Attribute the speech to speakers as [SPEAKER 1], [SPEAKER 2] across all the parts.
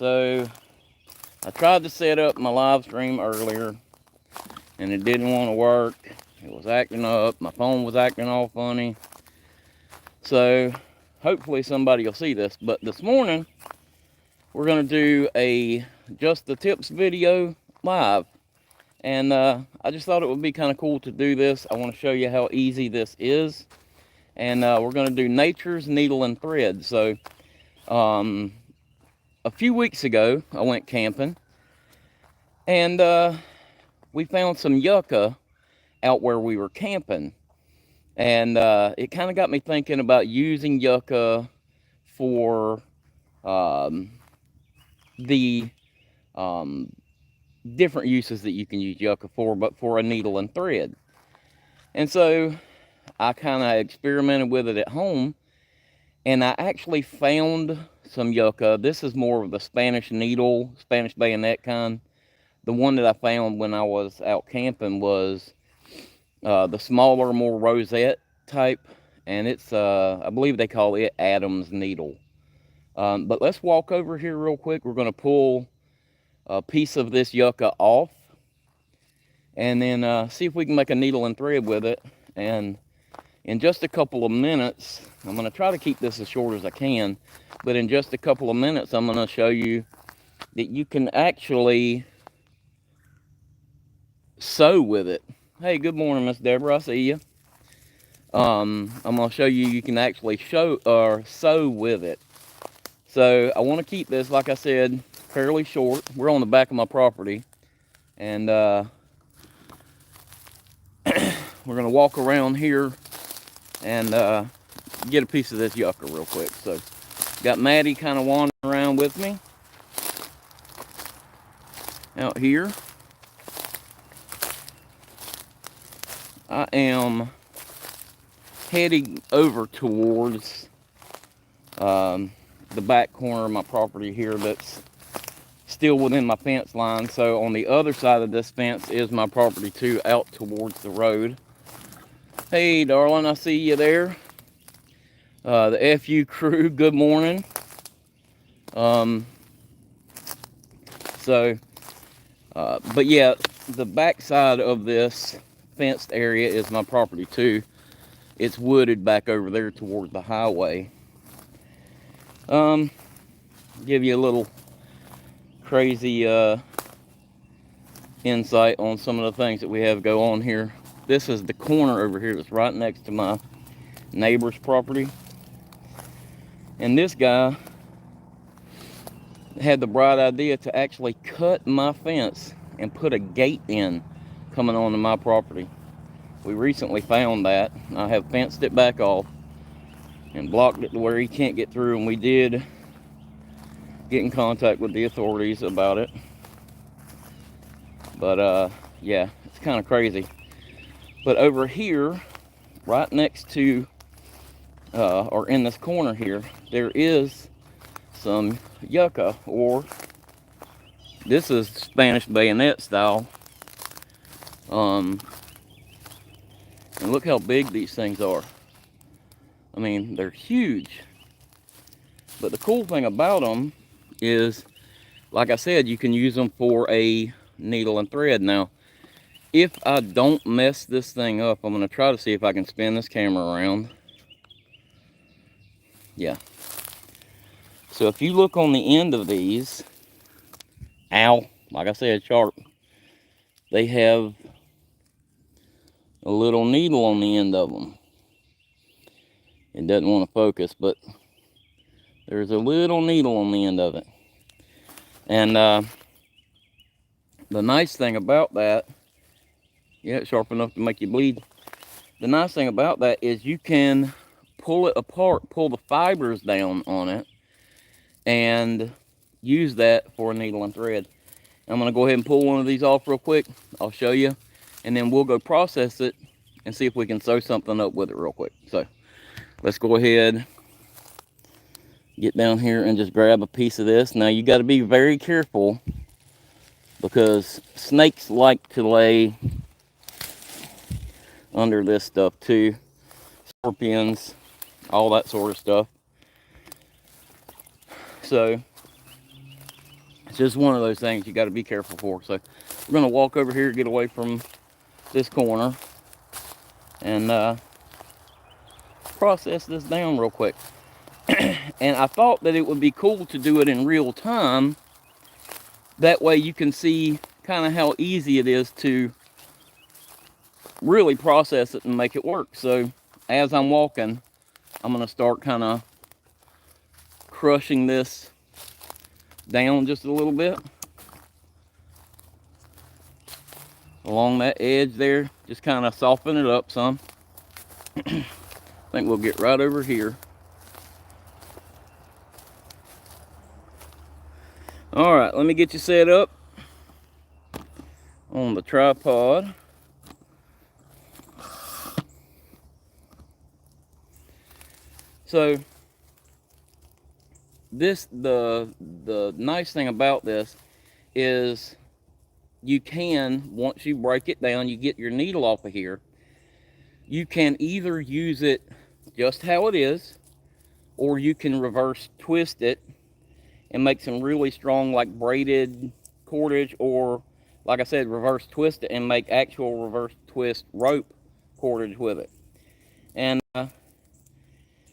[SPEAKER 1] So I tried to set up my live stream earlier and it didn't want to work. It was acting up. My phone was acting all funny. So hopefully somebody will see this. But this morning we're going to do a just the tips video live. And I just thought it would be kind of cool to do this. I want to show you how easy this is. And we're going to do nature's needle and thread. So a few weeks ago, I went camping. And we found some yucca out where we were camping. And it kind of got me thinking about using yucca for the different uses that you can use yucca for, but for a needle and thread. And so I kind of experimented with it at home, and I actually found some yucca. This is more of the Spanish needle, Spanish bayonet kind. The one that I found when I was out camping was the smaller, more rosette type, and it's, I believe they call it Adam's needle. But let's walk over here real quick. We're going to pull a piece of this yucca off and then see if we can make a needle and thread with it. And in just a couple of minutes, I'm going to try to keep this as short as I can, but in just a couple of minutes I'm going to show you that you can actually sew with it. Hey, good morning, Miss Deborah, I see you. I'm going to show you can actually sew with it. So I want to keep this, like I said, fairly short. We're on the back of my property, and we're going to walk around here and get a piece of this yucca real quick. So got Maddie kind of wandering around with me out here. I am heading over towards the back corner of my property here that's still within my fence line. So on the other side of this fence is my property too, out towards the road. Hey darling, I see you there. The FU crew, good morning. But yeah, the back side of this fenced area is my property too. It's wooded back over there towards the highway. Give you a little crazy insight on some of the things that we have go on here. This is the corner over here that's right next to my neighbor's property. And this guy had the bright idea to actually cut my fence and put a gate in coming onto my property. We recently found that. I have fenced it back off and blocked it to where he can't get through, and we did get in contact with the authorities about it. But yeah, it's kind of crazy. But over here, right next to or in this corner here, there is some yucca, or this is Spanish bayonet style. And look how big these things are. I mean, they're huge. But the cool thing about them is, like I said, you can use them for a needle and thread. Now, if I don't mess this thing up, I'm going to try to see if I can spin this camera around. Yeah. So if you look on the end of these, ow, like I said, sharp, they have a little needle on the end of them. It doesn't want to focus, but there's a little needle on the end of it. And the nice thing about that, yeah, it's sharp enough to make you bleed. The nice thing about that is you can pull it apart, pull the fibers down on it, and use that for a needle and thread. I'm going to go ahead and pull one of these off real quick. I'll show you, and then we'll go process it and see if we can sew something up with it real quick. So let's go ahead, get down here and just grab a piece of this. Now you got to be very careful because snakes like to lay under this stuff too. Scorpions, all that sort of stuff. So It's just one of those things you got to be careful for. So we're going to walk over here, get away from this corner, and process this down real quick. And I thought that it would be cool to do it in real time. That way you can see kind of how easy it is to really process it and make it work. So as I'm walking, I'm going to start kind of crushing this down just a little bit along that edge there. Just kind of soften it up some. I think we'll get right over here. All right, let me get you set up on the tripod. So this, the nice thing about this is you can, once you break it down, you get your needle off of here, you can either use it just how it is, or you can reverse twist it and make some really strong, like braided cordage, or like I said, reverse twist it and make actual reverse twist rope cordage with it. And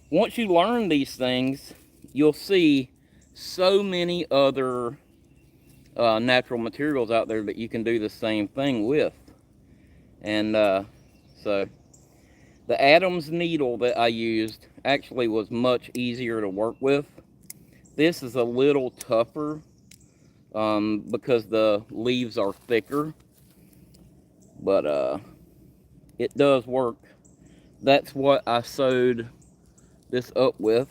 [SPEAKER 1] once you learn these things, you'll see so many other natural materials out there that you can do the same thing with. And so the Adams needle that I used actually was much easier to work with. This is a little tougher because the leaves are thicker, but it does work. That's what I sewed this up with.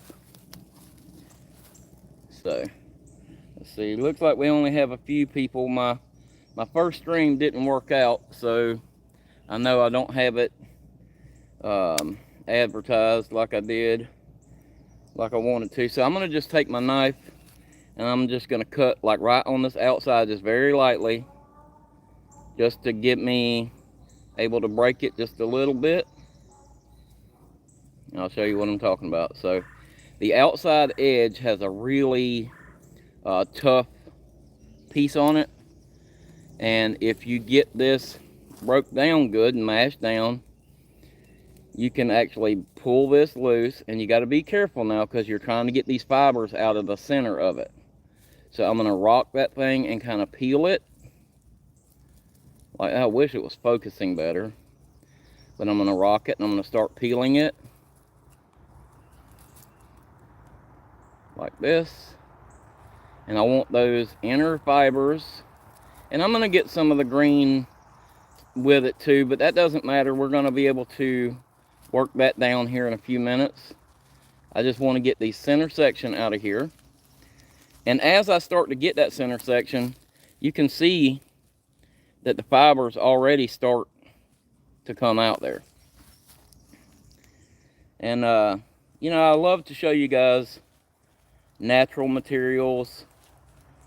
[SPEAKER 1] So let's see, looks like we only have a few people. My first stream didn't work out, so I know I don't have it advertised like I did, like I wanted to. So I'm gonna just take my knife and I'm just gonna cut like right on this outside, just very lightly, just to get me able to break it just a little bit. And I'll show you what I'm talking about. So the outside edge has a really tough piece on it, and if you get this broke down good and mashed down, you can actually pull this loose. And you got to be careful now because you're trying to get these fibers out of the center of it. So I'm going to rock that thing and kind of peel it. Like, I wish it was focusing better, but I'm going to rock it and I'm going to start peeling it like this. And I want those inner fibers, and I'm going to get some of the green with it too, but that doesn't matter. We're going to be able to work that down here in a few minutes. I just want to get the center section out of here. And as I start to get that center section, you can see that the fibers already start to come out there. And you know, I love to show you guys natural materials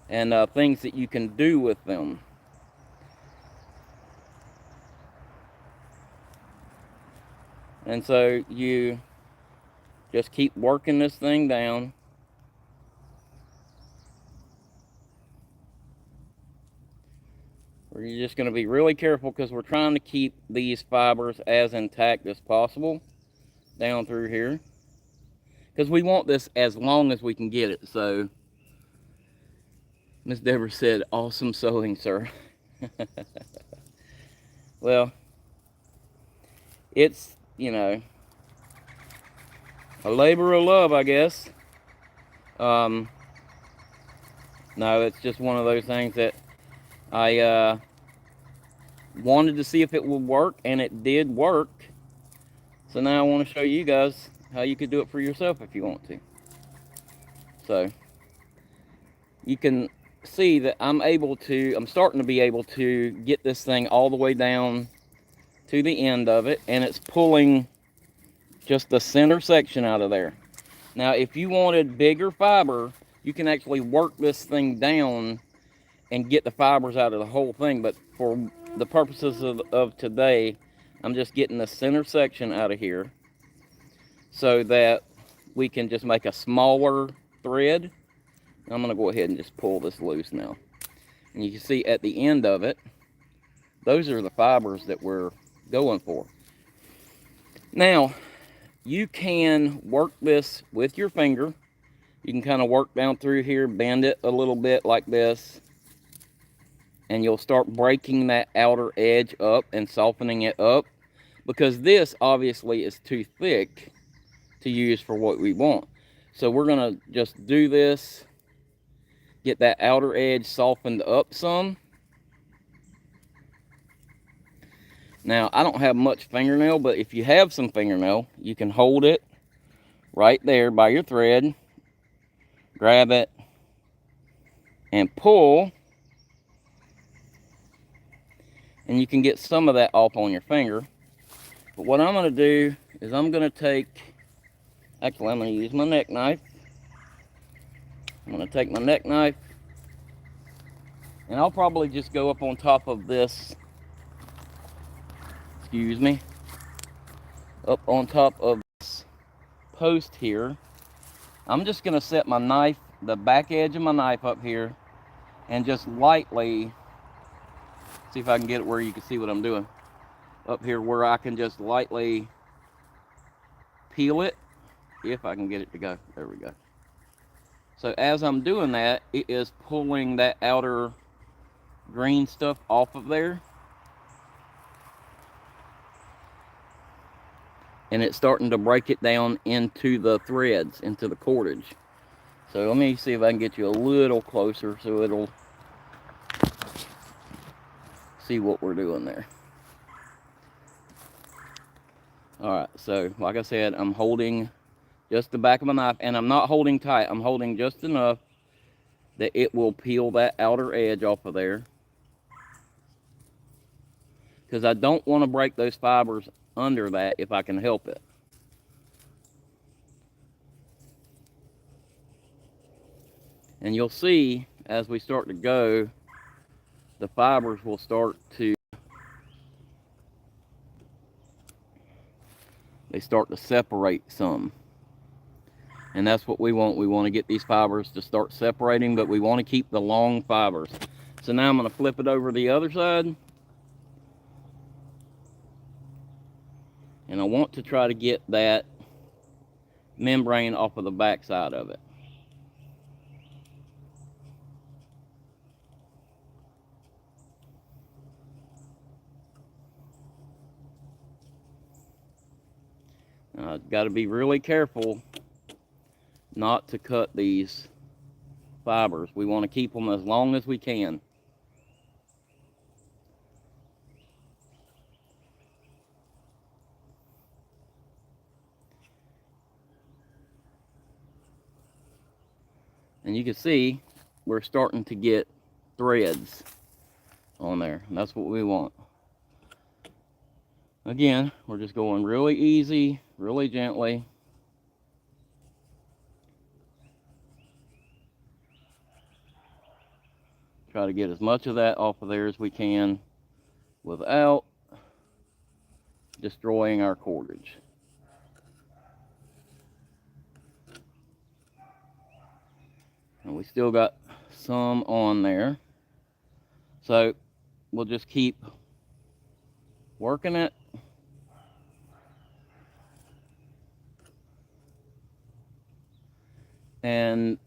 [SPEAKER 1] and things that you can do with them. And so you just keep working this thing down. You're just going to be really careful because we're trying to keep these fibers as intact as possible down through here, because we want this as long as we can get it. So Miss Deborah said, "Awesome sewing, sir." Well, it's, you know, a labor of love, I guess. No, it's just one of those things that I wanted to see if it would work, and it did work. So now I want to show you guys how you could do it for yourself if you want to. So you can see that I'm starting to be able to get this thing all the way down to the end of it, and it's pulling just the center section out of there. Now, if you wanted bigger fiber, you can actually work this thing down and get the fibers out of the whole thing. But for the purposes of today, I'm just getting the center section out of here so that we can just make a smaller thread. I'm going to go ahead and just pull this loose now. And you can see at the end of it, those are the fibers that we're going for. Now, you can work this with your finger. You can kind of work down through here, bend it a little bit like this, and you'll start breaking that outer edge up and softening it up, because this obviously is too thick to use for what we want. So we're going to just do this, get that outer edge softened up some. Now, I don't have much fingernail, but if you have some fingernail, you can hold it right there by your thread, grab it, and pull, and you can get some of that off on your finger. But what I'm going to do is I'm going to take, actually I'm going to use my neck knife. I'm going to take my neck knife, and I'll probably just go up on top of this, excuse me, up on top of this post here. I'm just going to set my knife, the back edge of my knife up here, and just lightly, see if I can get it where you can see what I'm doing. Up here where I can just lightly peel it, if I can get it to go. There we go. So as I'm doing that, it is pulling that outer green stuff off of there. And it's starting to break it down into the threads, into the cordage. So let me see if I can get you a little closer so it'll see what we're doing there. Alright, so like I said, I'm holding just the back of my knife, and I'm not holding tight. I'm holding just enough that it will peel that outer edge off of there, because I don't want to break those fibers under that if I can help it. And you'll see as we start to go, the fibers will start to, they start to separate some. And that's what we want. We want to get these fibers to start separating, but we want to keep the long fibers. So now I'm going to flip it over the other side. And I want to try to get that membrane off of the back side of it. Now, I've got to be really careful not to cut these fibers. We want to keep them as long as we can. And you can see we're starting to get threads on there. And that's what we want. Again, we're just going really easy, really gently. Try to get as much of that off of there as we can without destroying our cordage. And we still got some on there. So we'll just keep working it. And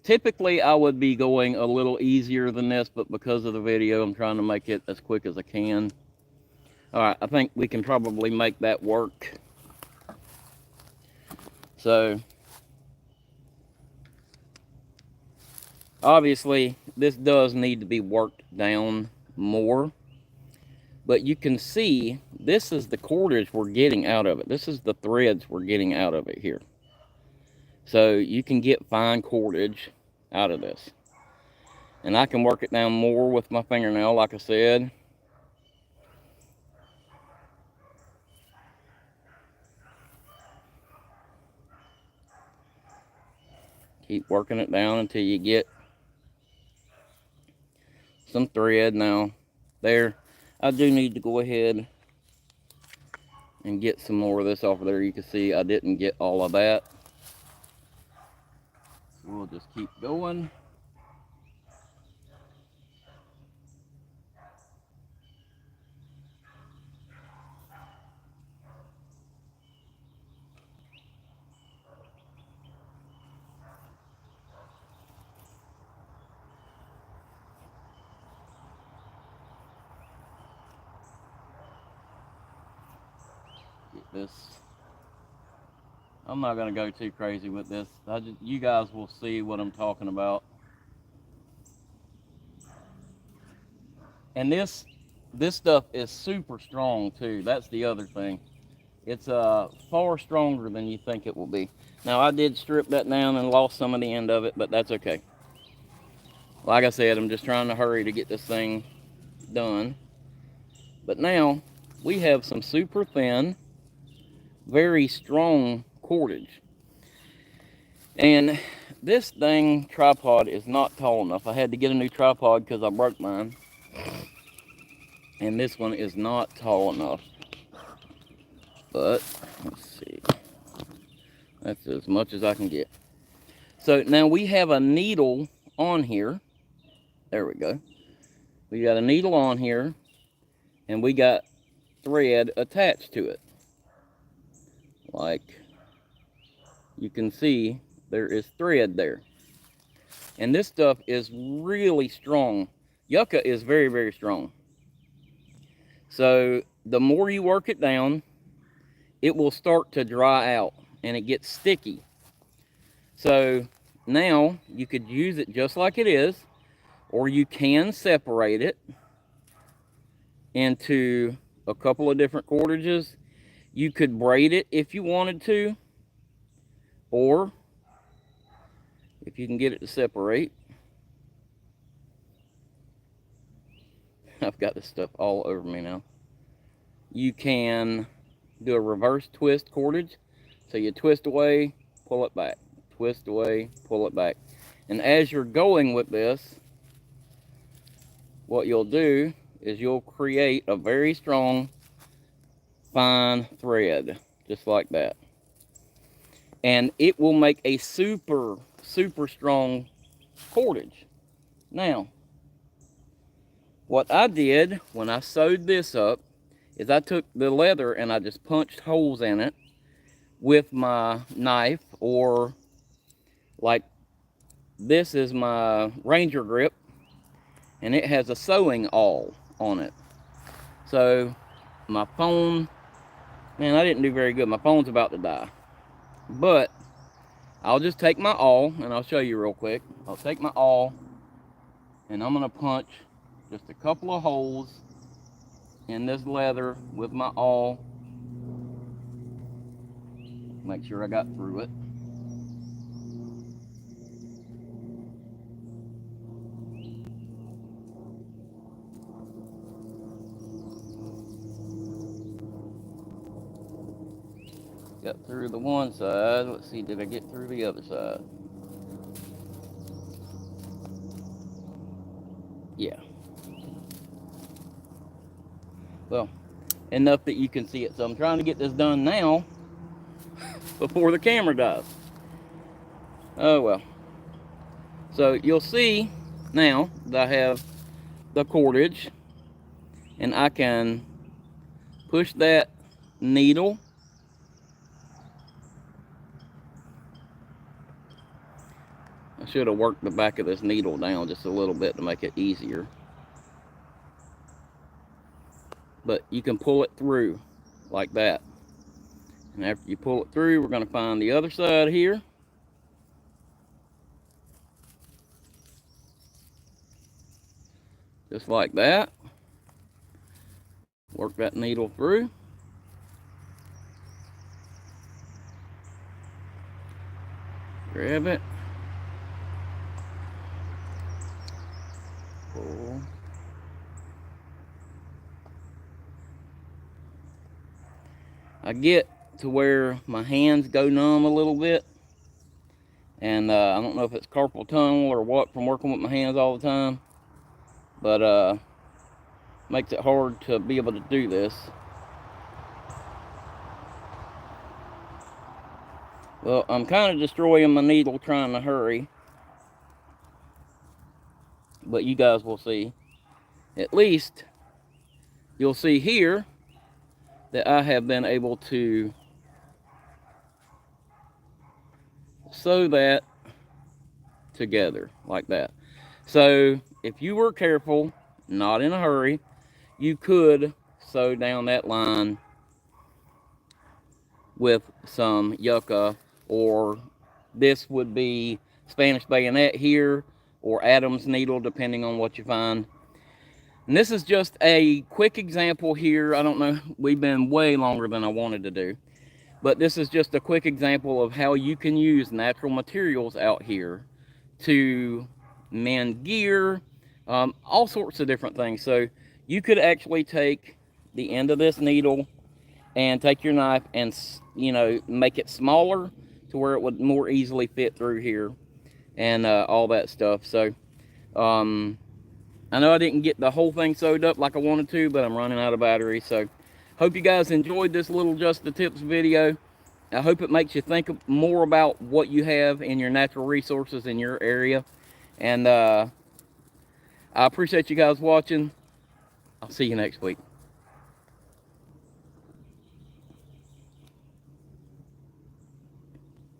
[SPEAKER 1] typically I would be going a little easier than this, but because of the video, I'm trying to make it as quick as I can. Alright, I think we can probably make that work. So, obviously, this does need to be worked down more. But you can see, this is the cordage we're getting out of it. This is the threads we're getting out of it here. So you can get fine cordage out of this. And I can work it down more with my fingernail, like I said. Keep working it down until you get some thread. Now, there, I do need to go ahead and get some more of this off of there. You can see I didn't get all of that. We'll just keep going. this. I'm not going to go too crazy with this. You guys will see what I'm talking about. And this stuff is super strong too. That's the other thing. It's far stronger than you think it will be. Now, I did strip that down and lost some of the end of it, but that's okay. Like I said, I'm just trying to hurry to get this thing done. But now, we have some super thin, very strong cordage. And this dang tripod is not tall enough. I had to get a new tripod because I broke mine. And this one is not tall enough. But, let's see. That's as much as I can get. So now we have a needle on here. There we go. We got a needle on here. And we got thread attached to it. Like you can see, there is thread there. And this stuff is really strong. Yucca is very, very strong. So the more you work it down, it will start to dry out and it gets sticky. So now you could use it just like it is, or you can separate it into a couple of different cordages. You could braid it if you wanted to, or if you can get it to separate. I've got this stuff all over me now. You can do a reverse twist cordage. So you twist away, pull it back. Twist away, pull it back. And as you're going with this, what you'll do is you'll create a very strong, fine thread, just like that. And it will make a super, super strong cordage. Now, what I did when I sewed this up is I took the leather and I just punched holes in it with my knife, or like this is my Ranger grip and it has a sewing awl on it. So my phone, man, I didn't do very good. My phone's about to die. But I'll just take my awl and I'll show you real quick. I'll take my awl and I'm gonna punch just a couple of holes in this leather with my awl. Make sure I got through it. Got through the one side. Let's see, did I get through the other side? Yeah. Well, enough that you can see it. So I'm trying to get this done now before the camera dies. Oh well. So you'll see now that I have the cordage and I can push that needle I should have worked the back of this needle down just a little bit to make it easier. But you can pull it through like that. And after you pull it through, we're going to find the other side here. Just like that. Work that needle through. Grab it. Pull. I get to where my hands go numb a little bit. And I don't know if it's carpal tunnel or what from working with my hands all the time. But makes it hard to be able to do this. Well, I'm kind of destroying my needle trying to hurry. But you guys will see. At least you'll see here that I have been able to sew that together like that. So if you were careful, not in a hurry, you could sew down that line with some yucca, or this would be Spanish bayonet here, or Adam's needle, depending on what you find. And this is just a quick example here. I don't know, we've been way longer than I wanted to do. But this is just a quick example of how you can use natural materials out here to mend gear, all sorts of different things. So you could actually take the end of this needle and take your knife and, make it smaller to where it would more easily fit through here and all that stuff. So I know I didn't get the whole thing sewed up like I wanted to, but I'm running out of battery. So hope you guys enjoyed this little Just the Tips video. I hope it makes you think more about what you have in your natural resources in your area. And I appreciate you guys watching. I'll see you next week.